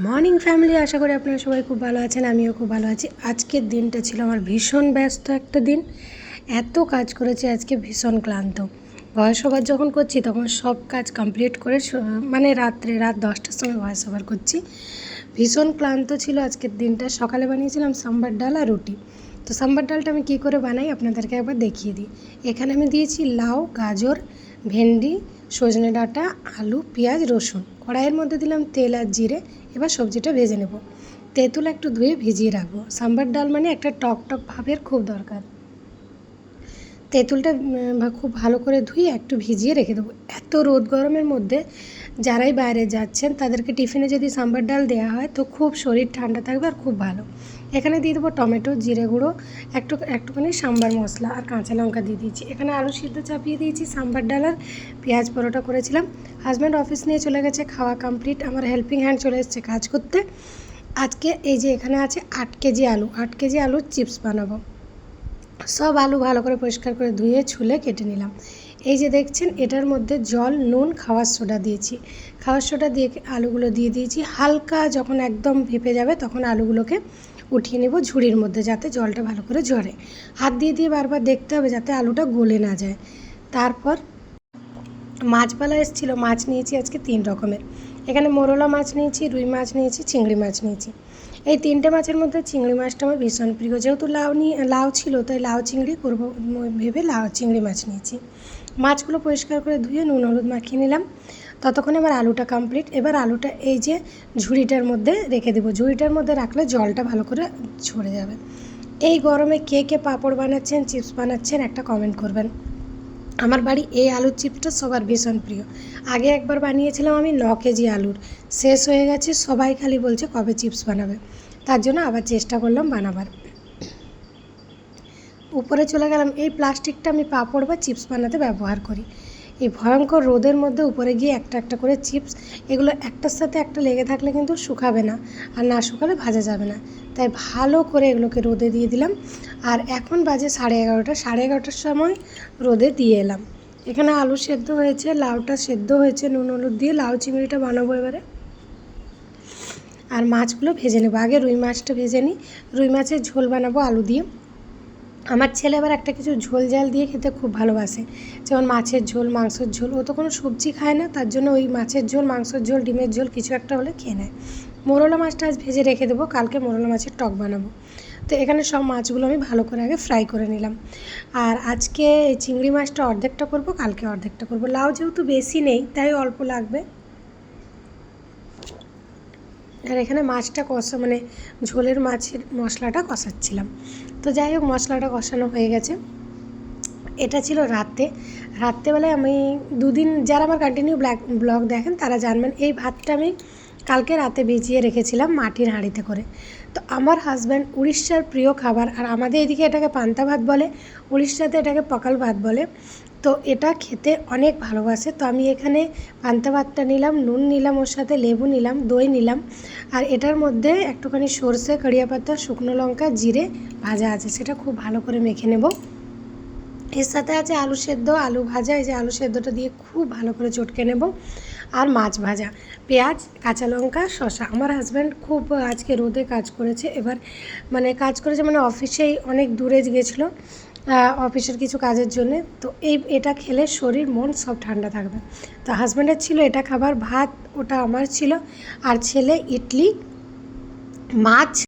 Morning family, আশা করি আপনারা সবাই খুব ভালো আছেন। আমিও খুব ভালো আছি। আজকের দিনটা ছিল আমার ভীষণ ব্যস্ত একটা দিন। এত কাজ করেছি আজকে, ভীষণ ক্লান্ত। ভয়েস ওভার যখন করছি তখন সব কাজ কমপ্লিট করে রাত 10টার সময় ভয়েস ওভার করছি। ভীষণ ক্লান্ত ছিল আজকের দিনটা। সকালে বানিয়েছিলাম সাম্বার ডাল আর রুটি। তো সাম্বার ডালটা আমি কী করে বানাই আপনাদেরকে একবার দেখিয়ে দিই। এখানে আমি দিয়েছি লাউ, গাজর, ভেন্ডি, সজনে ডাঁটা, আলু, পেঁয়াজ, রসুন। কড়াইয়ের মধ্যে দিলাম তেল আর জিরে। এবার সবজিটা ভেজে নেব। তেঁতুল একটু ধুয়ে ভিজিয়ে রাখবো। সাম্বার ডাল মানে একটা টক টক ভাবের খুব দরকার। তেঁতুলটা খুব ভালো করে ধুয়ে একটু ভিজিয়ে রেখে দেবো। এত রোদ গরমের মধ্যে যারাই বাইরে যাচ্ছেন তাদেরকে টিফিনে যদি সাম্বার ডাল দেওয়া হয় তো খুব শরীর ঠান্ডা থাকবে আর খুব ভালো। এখানে দিয়ে দেবো টমেটো, জিরে গুঁড়ো, একটুখানি সাম্বার মশলা আর কাঁচা লঙ্কা দিয়ে দিয়েছি। এখানে আলু সিদ্ধ চাপিয়ে দিয়েছি। সাম্বার ডাল আর পেঁয়াজ পরোটা করেছিলাম। হাজব্যান্ড অফিস নিয়ে চলে গেছে, খাওয়া কমপ্লিট। আমার হেল্পিং হ্যান্ড চলে এসেছে কাজ করতে। আজকে এই যে এখানে আছে 8 কেজি আলু, 8 কেজি আলুর চিপস বানাবো। সব আলু ভালো করে পরিষ্কার করে ধুয়ে ছুলে কেটে নিলাম। এই যে দেখছেন, এটার মধ্যে জল, নুন, খাওয়ার সোডা দিয়েছি। খাওয়ার সোডা দিয়ে আলুগুলো দিয়ে দিয়েছি। হালকা যখন একদম ভেপে যাবে তখন আলুগুলোকে উঠিয়ে নেব ঝুড়ির মধ্যে, যাতে জলটা ভালো করে ঝরে। হাত দিয়ে বারবার দেখতে হবে যাতে আলুটা গলে না যায়। তারপর মাছপালা এসেছিলো, মাছ নিয়েছি আজকে 3 রকমের। এখানে মোরলা মাছ নিয়েছি, রুই মাছ নিয়েছি, চিংড়ি মাছ নিয়েছি। এই 3টে মাছের মধ্যে চিংড়ি মাছটা আমার ভীষণ প্রিয়। যেহেতু লাউ ছিল তাই লাউ চিংড়ি করবো ভেবে চিংড়ি মাছ নিয়েছি। মাছগুলো পরিষ্কার করে ধুয়ে নুন হলুদ মাখিয়ে নিলাম। ততক্ষণে এবার আলুটা কমপ্লিট। এবার আলুটা এই যে ঝুড়িটার মধ্যে রেখে দেবো। ঝুড়িটার মধ্যে রাখলে জলটা ভালো করে ঝরে যাবে। এই গরমে কে কে পাঁপড় বানাচ্ছেন, চিপস বানাচ্ছেন, একটা কমেন্ট করবেন। আমার বাড়ি এই আলুর চিপসটা সবার ভীষণ প্রিয়। আগে একবার বানিয়েছিলাম আমি 9 কেজি আলুর, শেষ হয়ে গেছে। সবাই খালি বলছে কবে চিপস বানাবে। তার জন্য আবার চেষ্টা করলাম বানাবার। উপরে চলে গেলাম। এই প্লাস্টিকটা আমি পাঁপড় বা চিপস বানাতে ব্যবহার করি। এই ভয়ঙ্কর রোদের মধ্যে উপরে গিয়ে একটা একটা করে চিপস, এগুলো একটার সাথে একটা লেগে থাকলে কিন্তু শুকাবে না, আর না শুকালে ভাজা যাবে না। তাই ভালো করে এগুলোকে রোদে দিয়ে দিলাম। আর এখন বাজে 11:30। 11:30টার সময় রোদে দিয়ে এলাম। এখানে আলু সেদ্ধ হয়েছে, লাউটা সেদ্ধ হয়েছে নুন হলুদ দিয়ে। লাউ চিংড়িটা বানাবো এবারে। আর মাছগুলো ভেজে নেবো। আগে রুই মাছটা ভেজে নিই। রুই মাছের ঝোল বানাবো আলু দিয়ে। আমার ছেলে আবার একটা কিছু ঝোল ঝাল দিয়ে খেতে খুব ভালোবাসে, যেমন মাছের ঝোল, মাংসের ঝোল। ও তো কোনো সবজি খায় না, তার জন্য ওই মাছের ঝোল, মাংসের ঝোল, ডিমের ঝোল কিছু একটা হলে খেয়ে নেয়। মোরলা মাছটা আজ ভেজে রেখে দেবো, কালকে মোরলা মাছের টক বানাবো। তো এখানে সব মাছগুলো আমি ভালো করে আগে ফ্রাই করে নিলাম। আর আজকে চিংড়ি মাছটা অর্ধেকটা করবো, কালকে অর্ধেকটা করবো। লাউ যেহেতু বেশি নেই তাই অল্প লাগবে। আর এখানে মাছটা ঝোলের মাছের মশলাটা কষাচ্ছিলাম। তো যাই হোক, মশলাটা কষানো হয়ে গেছে। এটা ছিল রাত্রেবেলায় আমি 2 দিন, যারা আমার কন্টিনিউ ব্লগ দেখেন তারা জানবেন, এই ভাতটা আমি কালকে রাতে ভিজিয়ে রেখেছিলাম মাটির হাঁড়িতে করে। তো আমার হাজব্যান্ড উড়িষ্যার প্রিয় খাবার, আর আমাদের এদিকে এটাকে পান্তা ভাত বলে, উড়িষ্যাতে এটাকে পকাল ভাত বলে। তো এটা খেতে অনেক ভালোবাসে। তো আমি এখানে পান্তা ভাতটা নিলাম, নুন নিলাম, ওর সাথে লেবু নিলাম, দই নিলাম। আর এটার মধ্যে একটুখানি সর্ষে, কারিয়া পাতা, শুকনো লঙ্কা, জিরে ভাজা আছে, সেটা খুব ভালো করে মেখে নেব। এর সাথে আছে আলু সেদ্ধ, আলু ভাজা। এই যে আলু সেদ্ধটা দিয়ে খুব ভালো করে চটকে নেব। আর মাছ ভাজা, পেঁয়াজ, কাঁচা লঙ্কা, শসা। আমার হাজব্যান্ড খুব আজকে রোদে কাজ করেছে। এবার অফিসেই অনেক দূরে গেছিলো অফিসের কিছু কাজের জন্যে। তো এটা খেলে শরীর মন সব ঠান্ডা থাকবে। তো হাজব্যান্ডের ছিল এটা খাবার, ভাত ওটা আমার ছিল। আর ছেলে ইডলি, মাছ।